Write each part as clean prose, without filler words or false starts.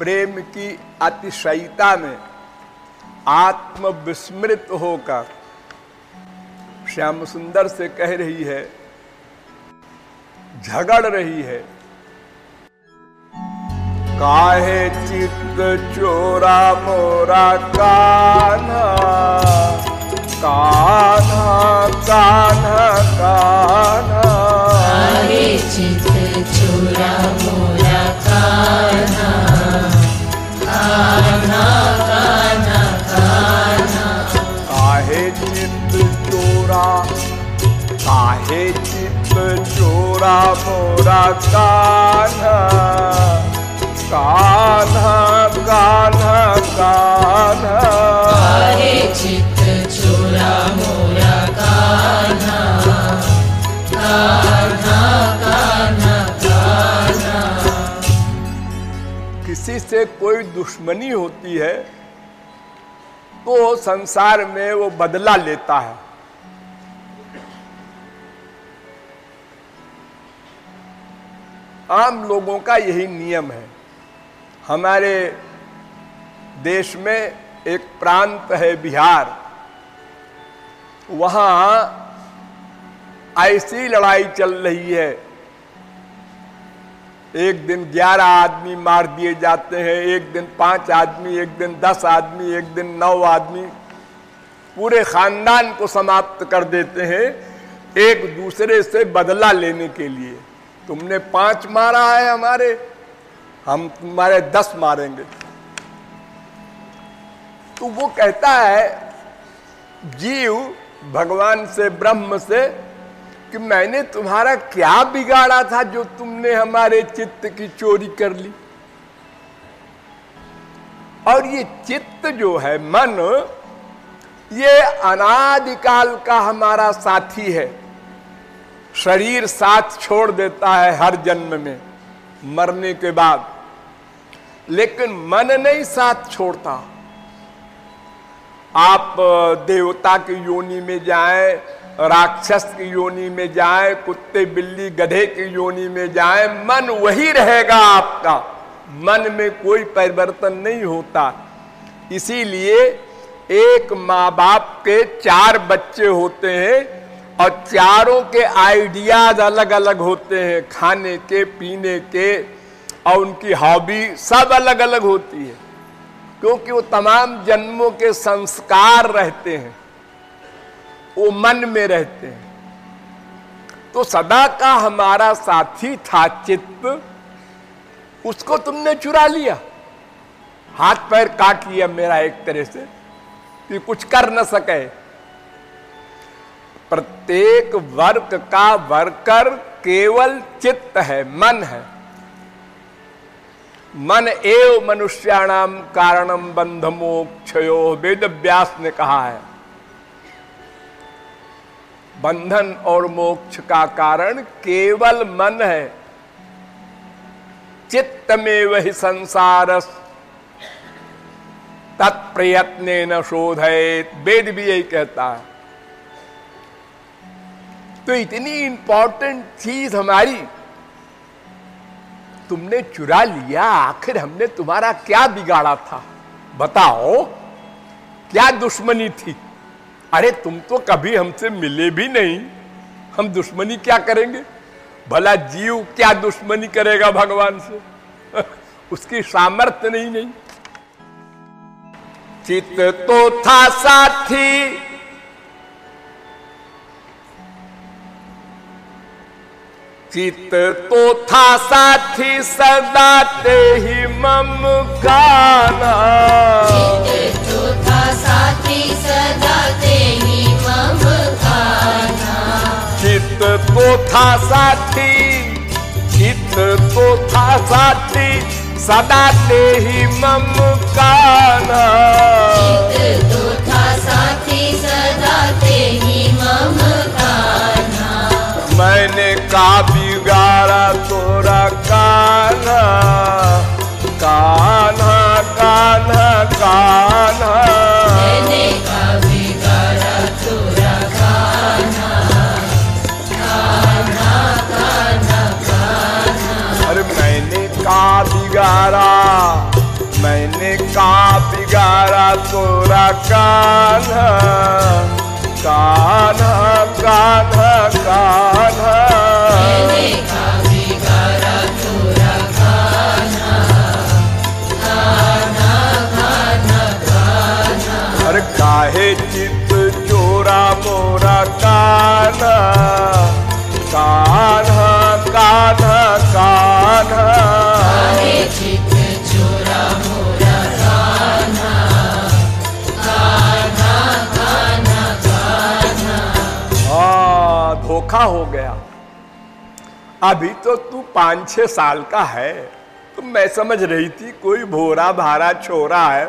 प्रेम की अतिशयता में आत्मविस्मृत होकर श्याम सुंदर से कह रही है, झगड़ रही है, काहे चित्त चोरा मोरा कान्हा, कान्हा कान्हा कान्हा, काहे चित्त चोरा मोरा कान्हा, कान्हा कान्हा कान्हा, काहे चित्त चोरा, काहे चित्त चोरा मोरा कान्हा, कान्हा कान्हा कान्हा, काहे चित्त चोरा मोरा कान्हा, कान्हा कान्हा कान्हा। किसी से कोई दुश्मनी होती है तो संसार में वो बदला लेता है। आम लोगों का यही नियम है। हमारे देश में एक प्रांत है बिहार, वहां ऐसी लड़ाई चल रही है, एक दिन 11 आदमी मार दिए जाते हैं, एक दिन 5 आदमी, एक दिन 10 आदमी, एक दिन 9 आदमी, पूरे खानदान को समाप्त कर देते हैं एक दूसरे से बदला लेने के लिए। तुमने 5 मारा है हमारे, हम तुम्हारे 10 मारेंगे। तो वो कहता है जीव भगवान से, ब्रह्म से, कि मैंने तुम्हारा क्या बिगाड़ा था जो तुमने हमारे चित्त की चोरी कर ली। और ये चित्त जो है, मन, ये अनादिकाल का हमारा साथी है। शरीर साथ छोड़ देता है हर जन्म में, मरने के बाद, लेकिन मन नहीं साथ छोड़ता। आप देवता की योनि में जाएं, राक्षस की योनि में जाएं, कुत्ते बिल्ली गधे की योनि में जाएं, मन वही रहेगा आपका। मन में कोई परिवर्तन नहीं होता। इसीलिए एक माँ बाप के 4 बच्चे होते हैं और चारों के आइडियाज अलग अलग होते हैं, खाने के, पीने के, और उनकी हॉबी सब अलग अलग होती है, क्योंकि वो तमाम जन्मों के संस्कार रहते हैं, वो मन में रहते हैं। तो सदा का हमारा साथी था चित्त, उसको तुमने चुरा लिया, हाथ पैर काट लिया मेरा एक तरह से, कि कुछ कर न सके। प्रत्येक वर्ग का वर्कर केवल चित्त है, मन है। मन एव मनुष्याणाम कारणम बंध मोक्षयो, वेद व्यास ने कहा है। बंधन और मोक्ष का कारण केवल मन है। चित्त में वही संसार तत्प्रयत्नेन शोधयेत्, वेद भी यही कहता है। तो इतनी इंपॉर्टेंट चीज हमारी तुमने चुरा लिया। आखिर हमने तुम्हारा क्या बिगाड़ा था, बताओ, क्या दुश्मनी थी? अरे तुम तो कभी हमसे मिले भी नहीं, हम दुश्मनी क्या करेंगे? भला जीव क्या दुश्मनी करेगा भगवान से? उसकी सामर्थ्य नहीं। चित्त तो था साथी, चित्त तो था साथी, सदा ते ही मम कान्हा। चित्त तो था साथी, सदा ते ही मम कान्हा। चित्त तो था साथी, चित्त तो था साथी, सदा ते ही मम कान्हा। चित्त तो था साथी, सदा ते ही मम कान्हा। मैंने का बिगाड़ा तोरा कान्हा, कान्हा कान्हा कान्हा। मैंने का बिगाड़ा तोरा कान्हा, कान्हा कान्हा कान्हा। अरे मैंने का बिगाड़ा मोरा कान्हा, कान्हा कान्हा कान्हा। मैंने देखा बिगाड़ा चोरा कान्हा, कान्हा कान्हा कान्हा। अरे काहे चित चोरा मोरा कान्हा, कान्हा कान्हा कान्हा। काहे चित चोरा मोरा कान्हा, कान्हा कान्हा कान्हा। धोखा हो गया। अभी तो तू 5-6 साल का है, तो मैं समझ रही थी कोई भोरा भारा छोरा है।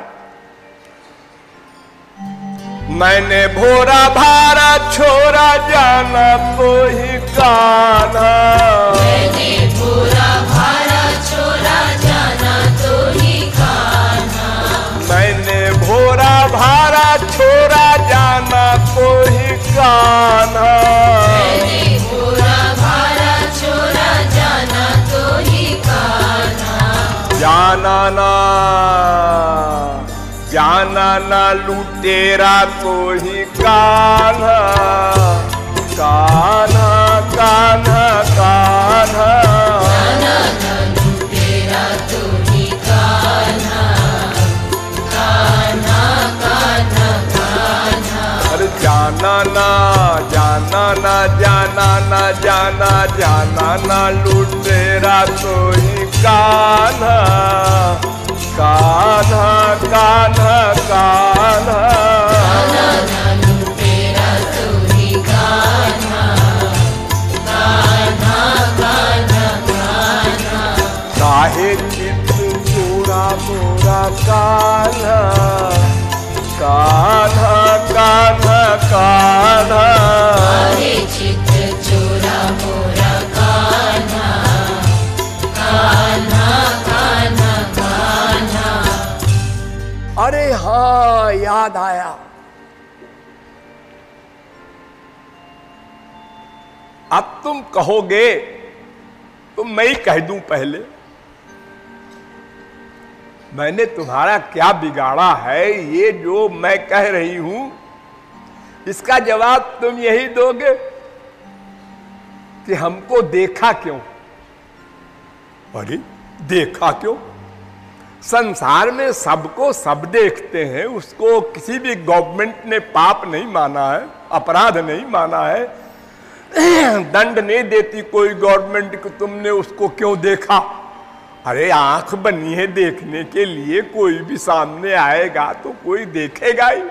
मैंने भोरा भारा छोरा जाना तो ही कान्हा। मैंने भोरा भारा छोरा जाना तो ही कान्हा। मैंने भोरा भारा छोरा जाना तो ही कान्हा। मैंने भोरा भारा छोरा जाना तो ही कान्हा। जाना ना लुटेरा तो ही कान्हा, कान्हा कान्हा कान्हा। जाना ना लुटेरा तो ही कान्हा, कान्हा कान्हा कान्हा। अरे जाना ना लुटेरा तो ही कान्हा, कान्हा कान्हा कान्हा। जाना ना लुटेरा तो ही कान्हा, कान्हा कान्हा कान्हा। काहे चित चोरा मोरा कान्हा, कान्हा कान्हा कान्हा। काहे चित चोरा मोरा कान्हा, कान्हा कान्हा कान्हा। अरे हाँ, याद आया। अब तुम कहोगे तो मैं ही कह दूं पहले, मैंने तुम्हारा क्या बिगाड़ा है? ये जो मैं कह रही हूं इसका जवाब तुम यही दोगे कि हमको देखा क्यों? अरे देखा क्यों? संसार में सबको सब देखते हैं, उसको किसी भी गवर्नमेंट ने पाप नहीं माना है, अपराध नहीं माना है, दंड नहीं देती कोई गवर्नमेंट कि तुमने उसको क्यों देखा। अरे आंख बनी है देखने के लिए, कोई भी सामने आएगा तो कोई देखेगा ही।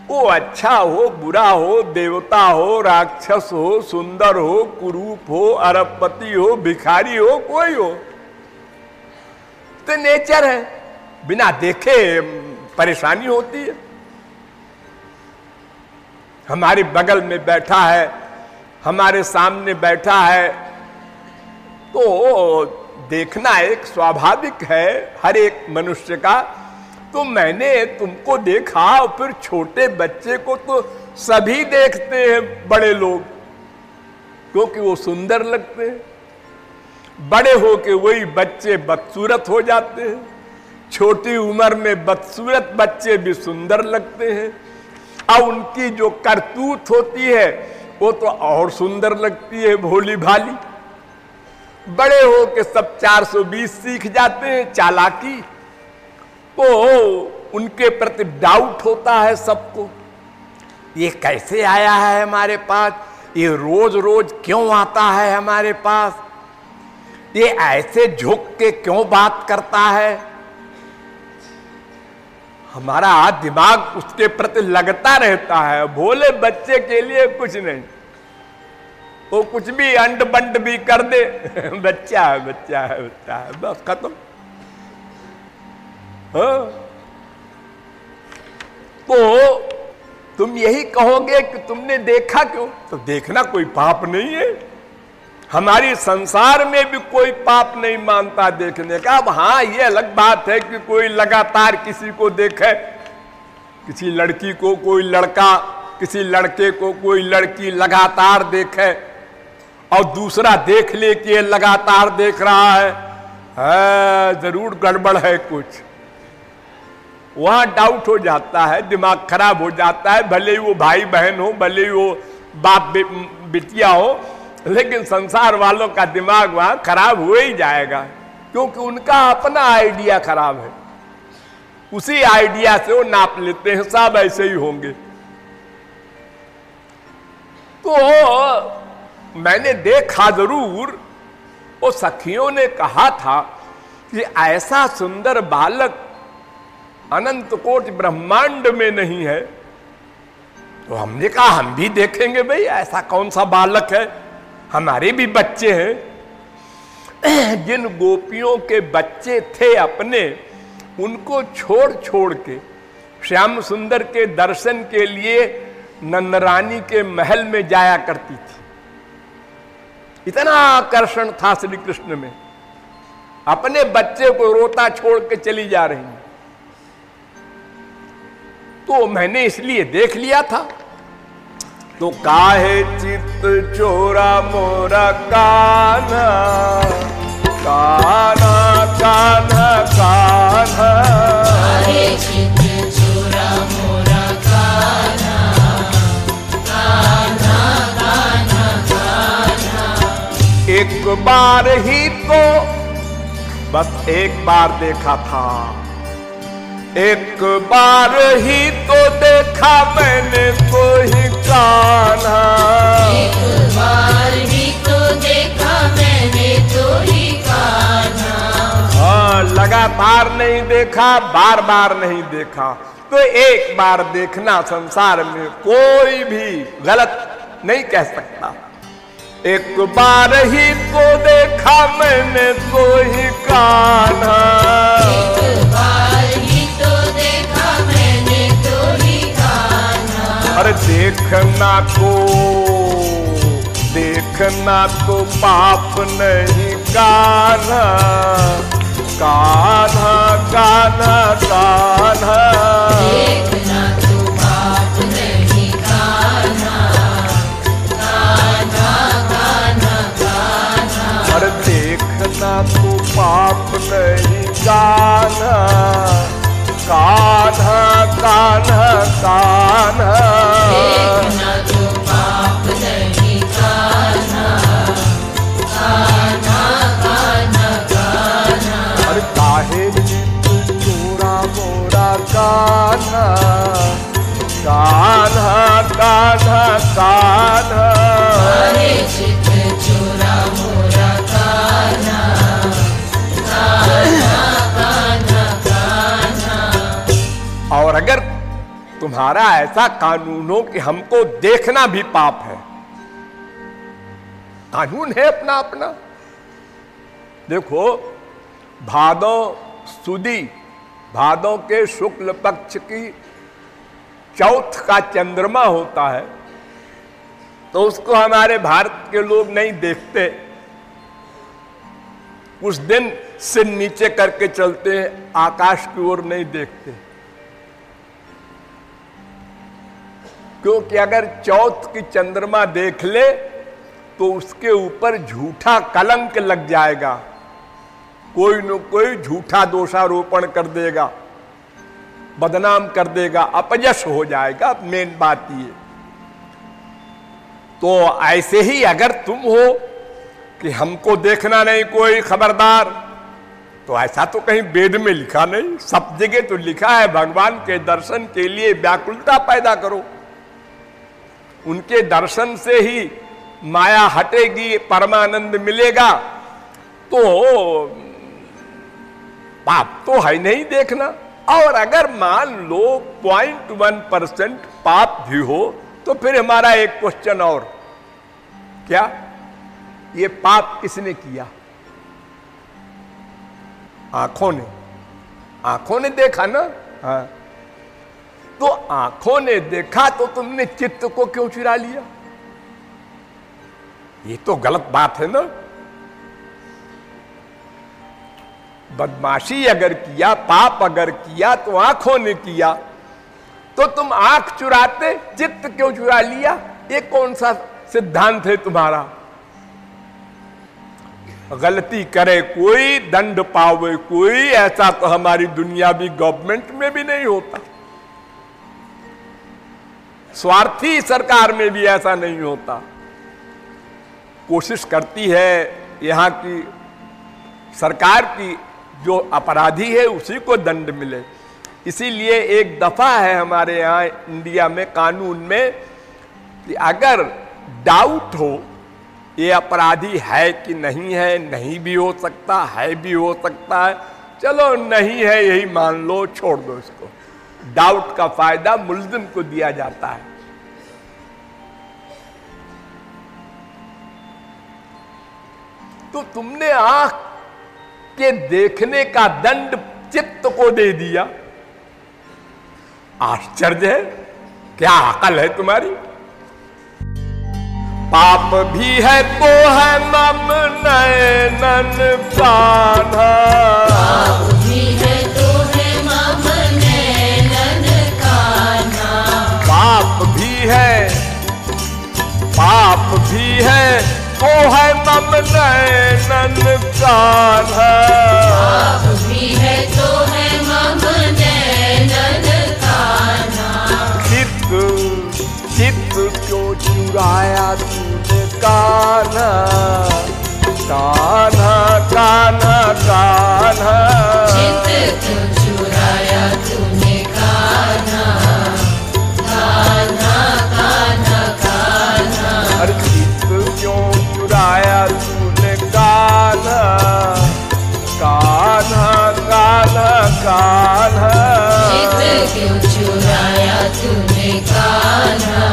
वो अच्छा हो बुरा हो, देवता हो राक्षस हो, सुंदर हो कुरूप हो, अरबपति हो भिखारी हो, कोई हो, तो नेचर है, बिना देखे परेशानी होती है। हमारे बगल में बैठा है, हमारे सामने बैठा है, तो देखना एक स्वाभाविक है हर एक मनुष्य का। तो मैंने तुमको देखा, और फिर छोटे बच्चे को तो सभी देखते हैं बड़े लोग, क्योंकि वो सुंदर लगते हैं। बड़े होके वही बच्चे बदसूरत हो जाते हैं, छोटी उम्र में बदसूरत बच्चे भी सुंदर लगते हैं, और उनकी जो करतूत होती है वो तो और सुंदर लगती है, भोली भाली। बड़े होके सब 420 सीख जाते हैं चालाकी, तो उनके प्रति डाउट होता है सबको, ये कैसे आया है हमारे पास, ये रोज रोज क्यों आता है हमारे पास, ये ऐसे झुक के क्यों बात करता है। हमारा दिमाग उसके प्रति लगता रहता है। भोले बच्चे के लिए कुछ नहीं, वो कुछ भी अंड बंड भी कर दे बच्चा है बच्चा है बच्चा है, बस खत्म। तो तुम यही कहोगे कि तुमने देखा क्यों? तो देखना कोई पाप नहीं है, हमारी संसार में भी कोई पाप नहीं मानता देखने का। अब हाँ, ये अलग बात है कि कोई लगातार किसी को देखे, किसी लड़की को कोई लड़का, किसी लड़के को कोई लड़की लगातार देखे, और दूसरा देख ले कि ये लगातार देख रहा है, जरूर गड़बड़ है कुछ। वहां डाउट हो जाता है, दिमाग खराब हो जाता है। भले ही वो भाई बहन हो, भले ही वो बाप बिटिया हो, लेकिन संसार वालों का दिमाग वहां खराब हो ही जाएगा, क्योंकि उनका अपना आइडिया खराब है। उसी आइडिया से वो नाप लेते हैं, सब ऐसे ही होंगे। तो मैंने देखा जरूर, वो सखियों ने कहा था कि ऐसा सुंदर बालक अनंत कोटि ब्रह्मांड में नहीं है। तो हमने कहा हम भी देखेंगे भाई, ऐसा कौन सा बालक है, हमारे भी बच्चे हैं। जिन गोपियों के बच्चे थे अपने, उनको छोड़ छोड़ के श्याम सुंदर के दर्शन के लिए नंदरानी के महल में जाया करती थी। इतना आकर्षण था श्री कृष्ण में, अपने बच्चे को रोता छोड़ के चली जा रही। तो मैंने इसलिए देख लिया था। तो काहे चित्त चोरा मोरा कान्हा, कान्हा कान्हा कान्हा, काहे चित्त चोरा मोरा कान्हा, कान्हा कान्हा कान्हा। एक बार ही तो, बस एक बार देखा था, एक बार ही तो देखा मैंने तो ही कान्हा, एक बार ही तो देखा मैंने तो ही कान्हा। हाँ, लगातार नहीं देखा, बार बार नहीं देखा। तो एक बार देखना संसार में कोई भी गलत नहीं कह सकता। एक बार ही तो देखा मैंने तो ही कान्हा, एक बार ही तो देखा मैंने तो ही कान्हा। अरे देखना तो पाप नहीं कान्हा, कान्हा कान्हा कान्हा, देखना तो पाप नहीं कान्हा, कान्हा कान्हा कान्हा। अरे देखना तो पाप नहीं कान्हा, कान्हा कान्हा कान्हा, देखना तो पाप नहीं कान्हा, कान्हा कान्हा कान्हा। अरे काहे चित्त चोरा मोरा कान्हा, कान्हा कान्हा कान्हा, काहे चित्त चोरा मोरा कान्हा, कान्हा कान्हा कान्हा। और अगर तुम्हारा ऐसा कानून हो कि हमको देखना भी पाप है, कानून है अपना अपना। देखो, भादों सुदी, भादों के शुक्ल पक्ष की चौथ का चंद्रमा होता है, तो उसको हमारे भारत के लोग नहीं देखते। उस दिन सिर नीचे करके चलते हैं, आकाश की ओर नहीं देखते, क्योंकि अगर चौथ की चंद्रमा देख ले तो उसके ऊपर झूठा कलंक लग जाएगा, कोई न कोई झूठा दोषारोपण कर देगा, बदनाम कर देगा, अपयश हो जाएगा। मेन बात ये। तो ऐसे ही अगर तुम हो कि हमको देखना नहीं कोई, खबरदार, तो ऐसा तो कहीं वेद में लिखा नहीं, सब जगह तो लिखा है भगवान के दर्शन के लिए व्याकुलता पैदा करो, उनके दर्शन से ही माया हटेगी, परमानंद मिलेगा। तो पाप तो है नहीं देखना। और अगर मान लो 0.1% पाप भी हो, तो फिर हमारा एक क्वेश्चन और, क्या ये पाप किसने किया? आंखों ने देखा ना। हाँ, तो आंखों ने देखा तो तुमने चित्त को क्यों चुरा लिया? ये तो गलत बात है ना। बदमाशी अगर किया, पाप अगर किया तो आंखों ने किया, तो तुम आंख चुराते, चित्त क्यों चुरा लिया? ये कौन सा सिद्धांत है तुम्हारा? गलती करे कोई, दंड पावे कोई, ऐसा तो हमारी दुनियावी गवर्नमेंट में भी नहीं होता। स्वार्थी सरकार में भी ऐसा नहीं होता। कोशिश करती है यहाँ की सरकार की जो अपराधी है उसी को दंड मिले। इसीलिए एक दफा है हमारे यहाँ इंडिया में कानून में कि अगर डाउट हो ये अपराधी है कि नहीं है, नहीं भी हो सकता है, भी हो सकता है, चलो नहीं है यही मान लो, छोड़ दो इसको। डाउट का फायदा मुल्जिम को दिया जाता है। तो तुमने आंख के देखने का दंड चित्त को दे दिया। आश्चर्य है, क्या अकल है तुम्हारी। पाप भी है तो है मम नयनन कान्हा, पाप भी है तो है मम नयनन कान्हा, पाप भी है तो है मम नयनन कान्हा, पाप भी है तो है मम नयनन कान्हा, चित्त क्यों चुराया तूने कान्हा, कान्हा कान्हा कान्हा, चित्त क्यों चुराया तूने कान्हा, कान्हा कान्हा कान्हा, अरे चित्त क्यों चुराया तूने कान्हा, कान्हा कान्हा कान्हा, चित्त क्यों चुराया तूने कान्हा,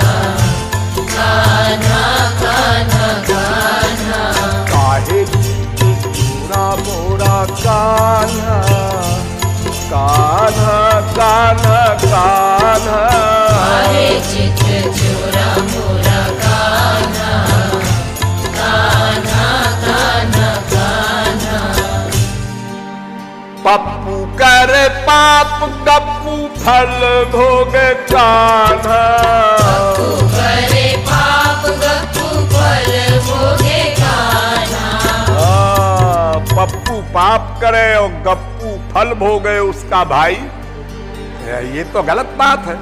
कान्हा कान्हा कान्हा, काहे चित्त चुरा मोरा कान्हा, कान्हा कान्हा कान्हा, काहे चित्त चुरा मोरा कान्हा, कान्हा कान्हा कान्हा, पप्पू करे पाप गप्पू फल भोगे कान्हा, पप्पू करे पाप गप्पू फल भोगे कान्हा, पप्पू पाप करे और गप्पू फल भोगे उसका भाई, ये तो गलत बात है।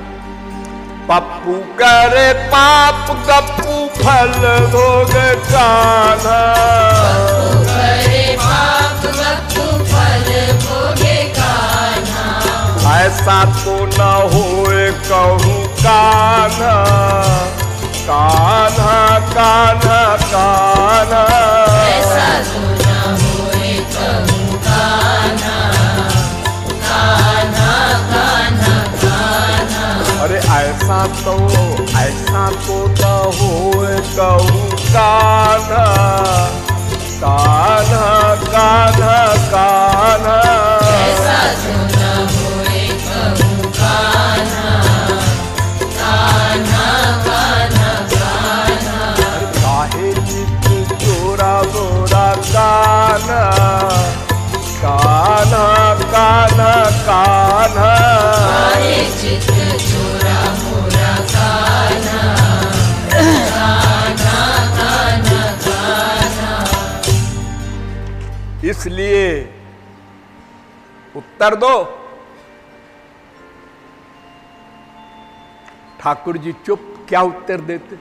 पप्पू करे पाप गप्पू फल भोगे कान्हा, पप्पू करे पाप गप्पू फल भोगे कान्हा, ऐसा तो न होए कहूँ कान्हा, कान्हा कान्हा कान्हा, ऐसा तो न होए कहूँ कान्हा, कान्हा कान्हा कान्हा, अरे ऐसा तो न होए कहूँ कान्हा, कान्हा कान्हा कान्हा, ऐसा तो न होए कहूँ कान्हा, कान्हा कान्हा कान्हा, काहे चित्त चोरा मोरा कान्हा, कान्हा कान्हा कान्हा, काहे चित्त चोरा मोरा कान्हा, कान्हा कान्हा कान्हा, इसलिए उत्तर दो। ठाकुर जी चुप, क्या उत्तर देते।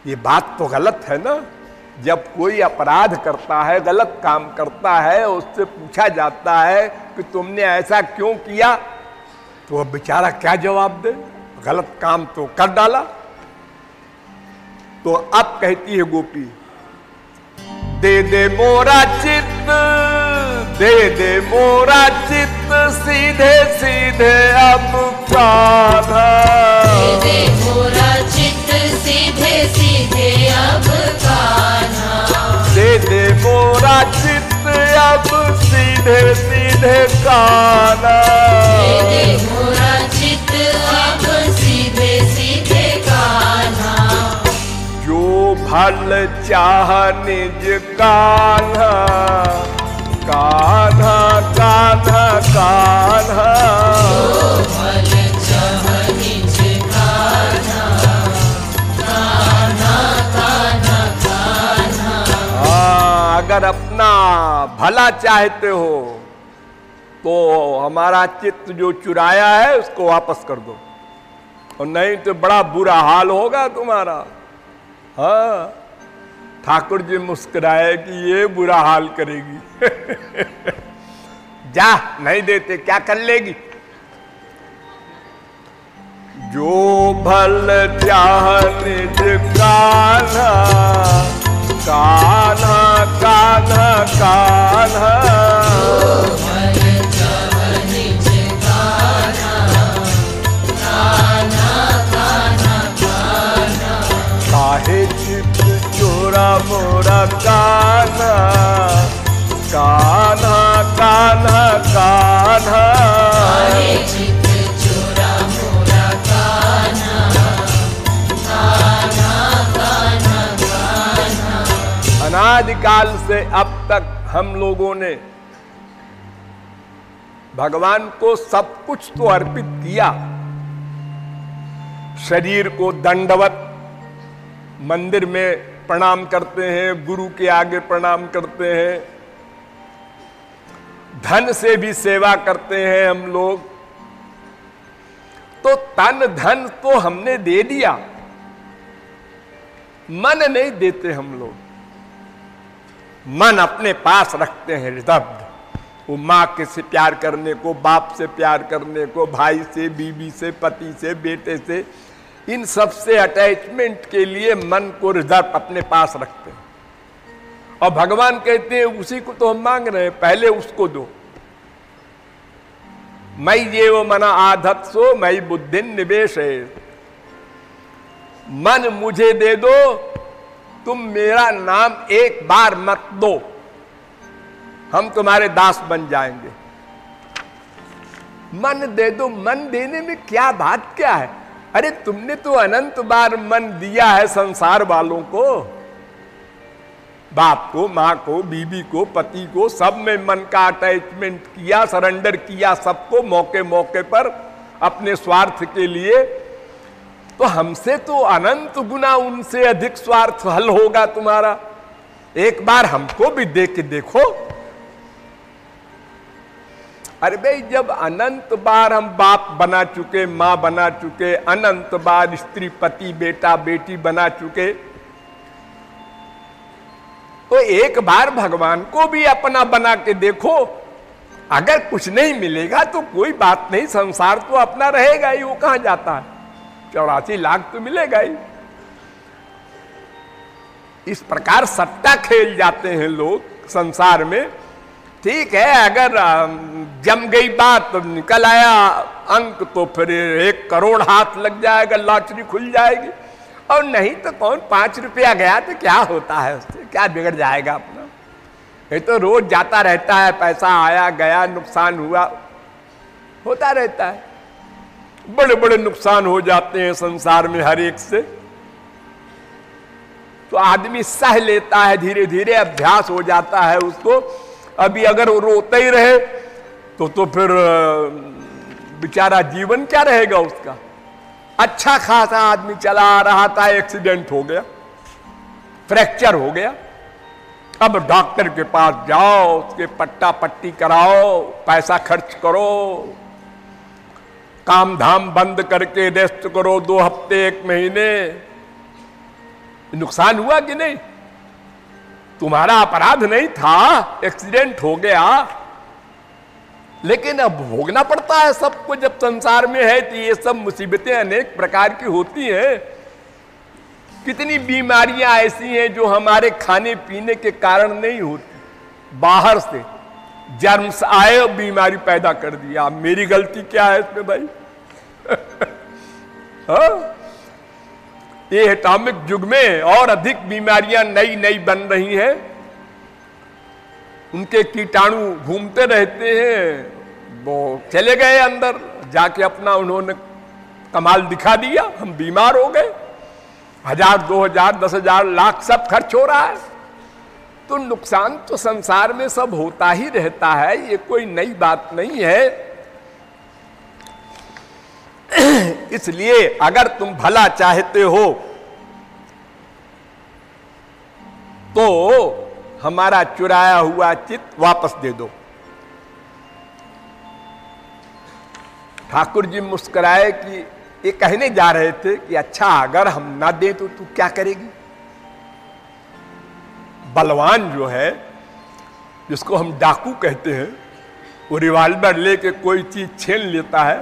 ये बात तो गलत है ना। जब कोई अपराध करता है, गलत काम करता है, उससे पूछा जाता है कि तुमने ऐसा क्यों किया, तो वह बेचारा क्या जवाब दे। गलत काम तो कर डाला। तो अब कहती है गोपी, दे दे मोरा चित्त, दे दे मोरा चित्त, सीधे सीधे अब कान्हा, दे दे मोरा चित्त, सीधे सीधे अब कान्हा, दे दे मोरा चित्त अब सीधे सीधे कान्हा, दे दे मोरा चित्त अब सीधे सीधे कान्हा, जो फल चाह निज कान्हा, कान्हा कान्हा कान्हा, जो फल चाह निज कान्हा, कान्हा कान्हा कान्हा, अगर अपना भला चाहते हो तो हमारा चित्त जो चुराया है उसको वापस कर दो, और नहीं तो बड़ा बुरा हाल होगा तुम्हारा। हाँ, ठाकुर जी मुस्कुराए कि ये बुरा हाल करेगी। जा, नहीं देते क्या कर लेगी। जो भल चाह निज कान्हा, कान्हा कान्हा कान्हा, काहे चित चोरा मोरा कान्हा, कान्हा कान्हा कान्हा, काहे चित चोरा मोरा कान्हा, कान्हा कान्हा कान्हा। अनादिकाल से अब तक हम लोगों ने भगवान को सब कुछ तो अर्पित किया। शरीर को दंडवत मंदिर में प्रणाम करते हैं, गुरु के आगे प्रणाम करते हैं, धन से भी सेवा करते हैं हम लोग। तो तन धन तो हमने दे दिया, मन नहीं देते हम लोग। मन अपने पास रखते हैं रिजर्व। वो माँ के से प्यार करने को, बाप से प्यार करने को, भाई से, बीवी से, पति से, बेटे से, इन सब से अटैचमेंट के लिए मन को रिजर्व अपने पास रखते हैं। और भगवान कहते हैं उसी को तो हम मांग रहे हैं, पहले उसको दो। मई ये वो मना आधत सो मई बुद्धि निवेश है। मन मुझे दे दो, तुम मेरा नाम एक बार मत दो, हम तुम्हारे दास बन जाएंगे। मन दे दो। मन देने में क्या बात क्या है? अरे तुमने तो अनंत बार मन दिया है संसार वालों को, बाप को, माँ को, बीबी को, पति को, सब में मन का अटैचमेंट किया, सरेंडर किया सबको मौके मौके पर अपने स्वार्थ के लिए। तो हमसे तो अनंत गुना उनसे अधिक स्वार्थ हल होगा तुम्हारा। एक बार हमको भी दे के देखो। अरे भाई, जब अनंत बार हम बाप बना चुके, माँ बना चुके, अनंत बार स्त्री, पति, बेटा, बेटी बना चुके, तो एक बार भगवान को भी अपना बना के देखो। अगर कुछ नहीं मिलेगा तो कोई बात नहीं, संसार तो अपना रहेगा ही, वो कहां जाता है, 84 लाख तो मिलेगा ही। इस प्रकार सट्टा खेल जाते हैं लोग संसार में। ठीक है, अगर जम गई बात तो निकल आया अंक, तो फिर 1 करोड़ हाथ लग जाएगा, लॉटरी खुल जाएगी। और नहीं तो कौन, 5 रुपया गया तो क्या होता है, उससे क्या बिगड़ जाएगा अपना। ये तो रोज जाता रहता है, पैसा आया गया, नुकसान हुआ, होता रहता है। बड़े बड़े नुकसान हो जाते हैं संसार में हर एक से। तो आदमी सह लेता है, धीरे धीरे अभ्यास हो जाता है उसको। अभी अगर वो रोते ही रहे तो फिर बेचारा जीवन क्या रहेगा उसका। अच्छा खासा आदमी चला आ रहा था, एक्सीडेंट हो गया, फ्रैक्चर हो गया। अब डॉक्टर के पास जाओ, उसके पट्टा पट्टी कराओ, पैसा खर्च करो, काम धाम बंद करके रेस्ट करो 2 हफ्ते 1 महीने। नुकसान हुआ कि नहीं? तुम्हारा अपराध नहीं था, एक्सीडेंट हो गया, लेकिन अब भोगना पड़ता है सबको। जब संसार में है तो ये सब मुसीबतें अनेक प्रकार की होती हैं। कितनी बीमारियां ऐसी हैं जो हमारे खाने पीने के कारण नहीं होती, बाहर से जर्म्स आए और बीमारी पैदा कर दिया। मेरी गलती क्या है इसमें भाई? हाँ? ये एटॉमिक युग में और अधिक बीमारियां नई नई बन रही हैं। उनके कीटाणु घूमते रहते हैं। वो चले गए अंदर, जाके अपना उन्होंने कमाल दिखा दिया, हम बीमार हो गए। 1000, 2000, 10,000, लाख सब खर्च हो रहा है। तो नुकसान तो संसार में सब होता ही रहता है, ये कोई नई बात नहीं है। इसलिए अगर तुम भला चाहते हो तो हमारा चुराया हुआ चित्त वापस दे दो। ठाकुर जी मुस्कुराए कि ये कहने जा रहे थे कि अच्छा अगर हम ना दें तो तू क्या करेगी। बलवान जो है, जिसको हम डाकू कहते हैं, वो रिवाल्वर लेके कोई चीज छीन लेता है,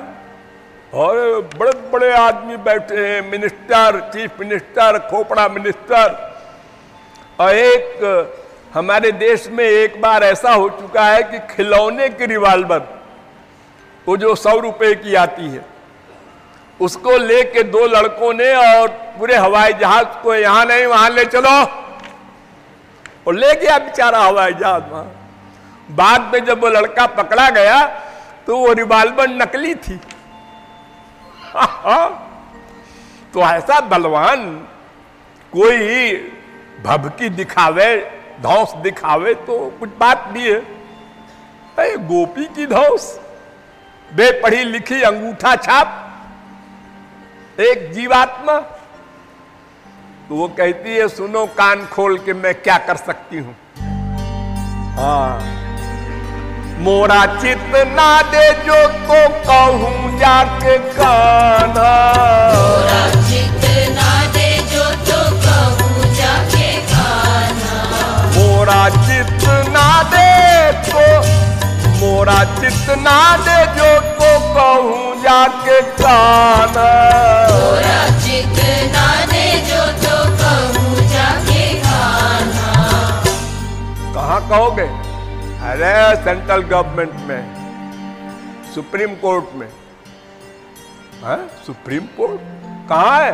और बड़े बड़े आदमी बैठे हैं, मिनिस्टर, चीफ मिनिस्टर, खोपड़ा मिनिस्टर। और एक हमारे देश में एक बार ऐसा हो चुका है कि खिलौने की रिवाल्वर, वो जो 100 रुपए की आती है, उसको लेके 2 लड़कों ने और पूरे हवाई जहाज को यहां नहीं वहां ले चलो, और ले गया बेचारा हवाई जहाज वहां। बाद में जब वो लड़का पकड़ा गया तो वो रिवाल्वर नकली थी। तो ऐसा बलवान कोई भभकी दिखावे, धौंस दिखावे तो कुछ बात भी है। अरे गोपी की धौंस, बेपढ़ी लिखी अंगूठा छाप, एक जीवात्मा। तो वो कहती है सुनो कान खोल के मैं क्या कर सकती हूं। हाँ, मोरा चित ना दे जो तो कहूं जाके कान्हा, मोरा चित ना दे जो तो कहूं जाके कान्हा, मोरा चित ना दे तो, मोरा चित ना दे जो तो कहूं जाके कान्हा, मोरा चित ना दे जो तो कहूं जाके कान्हा। कहाँ कहोगे? अरे सेंट्रल गवर्नमेंट में, सुप्रीम कोर्ट में। है सुप्रीम कोर्ट कहाँ है?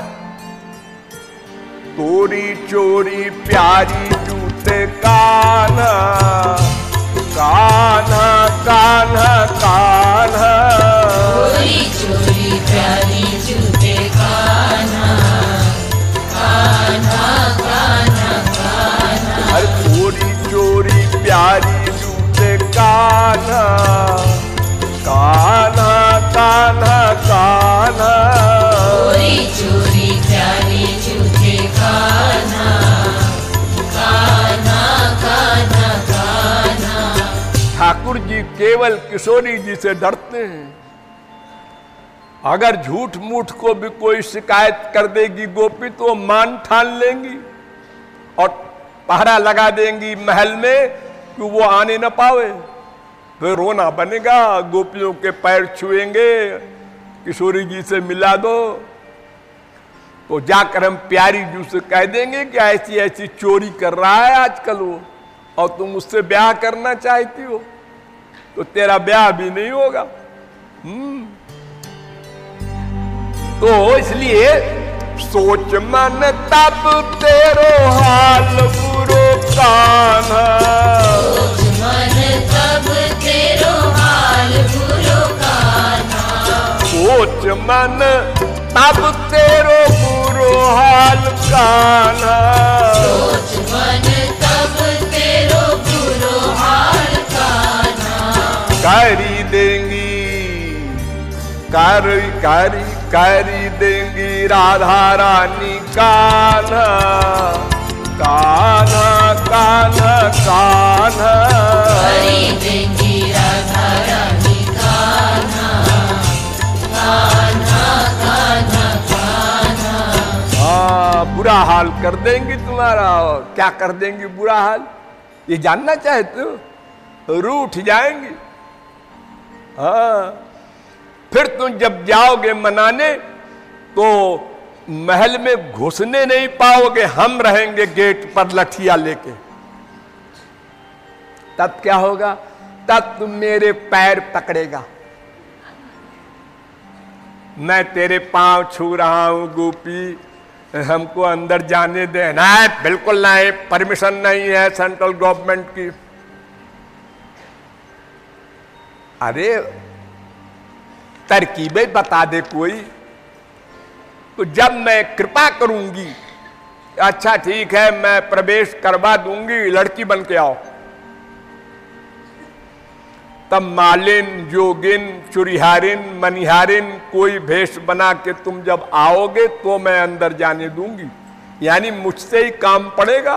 तोरी चोरी प्यारी जूते कान्हा, कान्हा कान्हा कान्हा, चोरी चोरी प्यारी जूते कान्हा, कान्हा कान्हा कान्हा। अरे तोरी चोरी प्यारी जूते कान्हा, कान्हा कान्हा कान्हा, चोरी चोरी प्यारी जूते कान्हा, कान्हा कान्हा कान्हा। ठाकुर जी केवल किशोरी जी से डरते हैं। अगर झूठ मूठ को भी कोई शिकायत कर देगी गोपी तो मान ठान लेंगी और पहरा लगा देंगी महल में कि वो आने न पावे। फिर रोना बनेगा, गोपियों के पैर छुएंगे, किशोरी जी से मिला दो। तो जाकर हम प्यारी जी से कह देंगे कि ऐसी ऐसी चोरी कर रहा है आजकल वो, और तुम उससे ब्याह करना चाहती हो, तो तेरा ब्याह भी नहीं होगा। तो इसलिए सोच मन तब तेरो हाल बुरो कान्हा, सोच मन तब तेरो हाल बुरो कान्हा, सोच मन तब तेरो बुरो हाल कान्हा, सोच मन तब तेरो बुरो हाल कान्हा। करी देंगी करी देंगी राधा रानी कान्हा, कान्हा कान्हा कान्हा, करी देंगी राधा रानी कान्हा, कान्हा कान्हा कान्हा। हाँ, बुरा हाल कर देंगी तुम्हारा। और क्या कर देंगी बुरा हाल, ये जानना चाहते हो? रूठ जाएंगी। हाँ, फिर तुम जब जाओगे मनाने तो महल में घुसने नहीं पाओगे, हम रहेंगे गेट पर लठिया लेके। तब क्या होगा? तब तुम मेरे पैर पकड़ेगा, मैं तेरे पांव छू रहा हूं गोपी, हमको अंदर जाने दे। नहीं, बिल्कुल नहीं, परमिशन नहीं है सेंट्रल गवर्नमेंट की। अरे तरकीबें बता दे कोई, तो जब मैं कृपा करूंगी, अच्छा ठीक है मैं प्रवेश करवा दूंगी, लड़की बन के आओ। तब मालिन, जोगिन, चुरिहारिन, मनिहारिन कोई भेष बना के तुम जब आओगे तो मैं अंदर जाने दूंगी। यानी मुझसे ही काम पड़ेगा।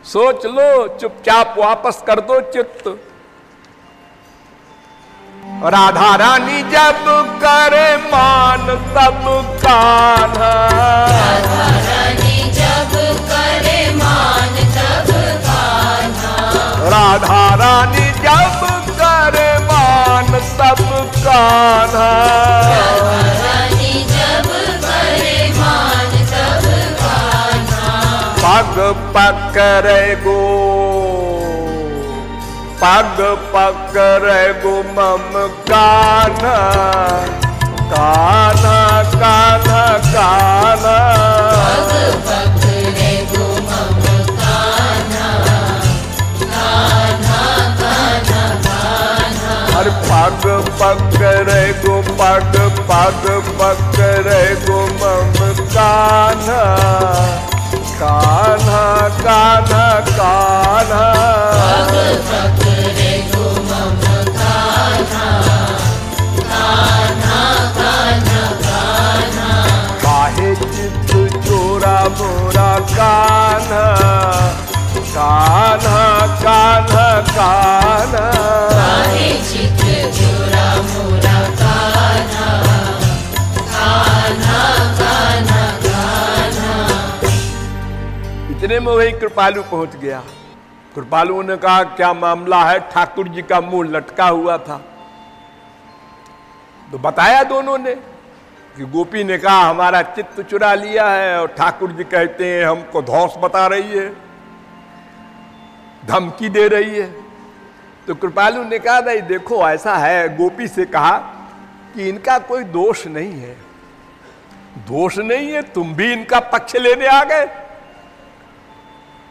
सोच लो, चुपचाप वापस कर दो चित्त। राधा रानी जब करे मान तब कान्हा, राधा रानी जब करे मान तब कान्हा, राधा रानी जब करे मान तब कान्हा, राधा रानी जब करे मान तब कान्हा, पग पकड़े गो, पग पकड़े गो मम कान्हा, कान्हा कान्हा कान्हा, पग पकड़े गो मम कान्हा, कान्हा कान्हा कान्हा, अरे पग पकड़े गो, पग पग पकड़े गो मम कान्हा, कान्हा कान्हा कान्हा, पग पकड़े गो मम कान्हा, कान्हा कान्हा कान्हा, काहे चित्त चोरा मोरा कान्हा, कान्हा कान्हा कान्हा, काहे चित्त चोरा मोरा कान्हा, कान्हा कान्हा कान्हा। इतने में वही कृपालु पहुंच गया। कृपालु ने कहा क्या मामला है? ठाकुर जी का मुंह लटका हुआ था। तो बताया दोनों ने कि गोपी ने कहा हमारा चित्त चुरा लिया है, और ठाकुर जी कहते हैं हमको धौंस बता रही है, धमकी दे रही है। तो कृपालु ने कहा नहीं देखो ऐसा है, गोपी से कहा कि इनका कोई दोष नहीं है, दोष नहीं है, तुम भी इनका पक्ष लेने आ गए।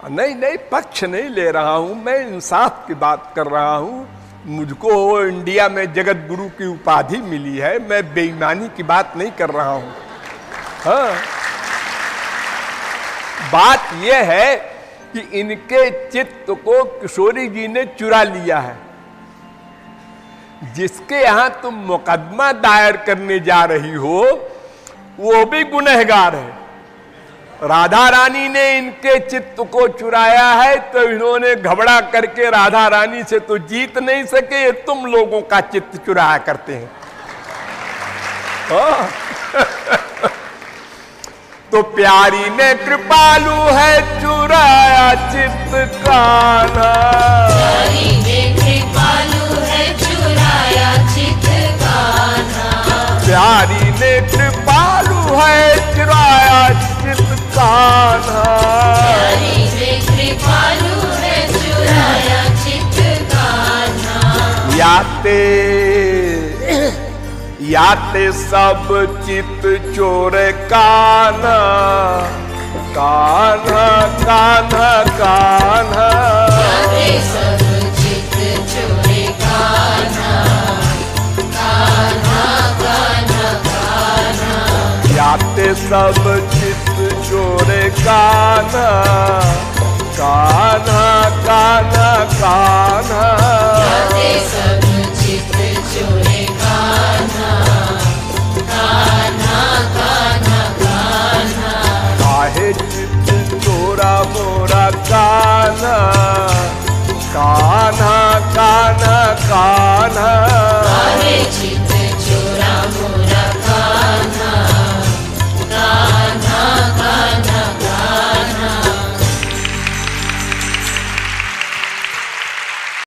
नहीं नहीं, पक्ष नहीं ले रहा हूं मैं, इंसाफ की बात कर रहा हूं। मुझको इंडिया में जगत गुरु की उपाधि मिली है, मैं बेईमानी की बात नहीं कर रहा हूं। हाँ, बात यह है कि इनके चित्त को किशोरी जी ने चुरा लिया है। जिसके यहां तुम मुकदमा दायर करने जा रही हो वो भी गुनहगार है। राधा रानी ने इनके चित्त को चुराया है, तो इन्होंने घबरा करके राधा रानी से तो जीत नहीं सके, तुम लोगों का चित्त चुराया करते हैं। तो प्यारी ने कृपालु है चुराया चित्त कान्हा, प्यारी ने कृपालु है चुराया चित्त कान्हा, प्यारी ने कृपालु है चुराया चित्त कान्हा, प्यारी ने कृपालु है चुराया चित्त कान्हा। याते सब चित्त चोर कान्हा, कान्हा कान्हा कान्हा, याते सब चित्त चोरे कान्हा, कान्हा कान्हा कान्हा, याते सब चित्त चोरे कान्हा, कान्हा कान्हा कान्हा, याते सब चित्त चोरे कान्हा, कान्हा कान्हा कान्हा, काहे चित्त चोरा मोरा कान्हा, कान्हा कान्हा कान्हा, काहे चित्त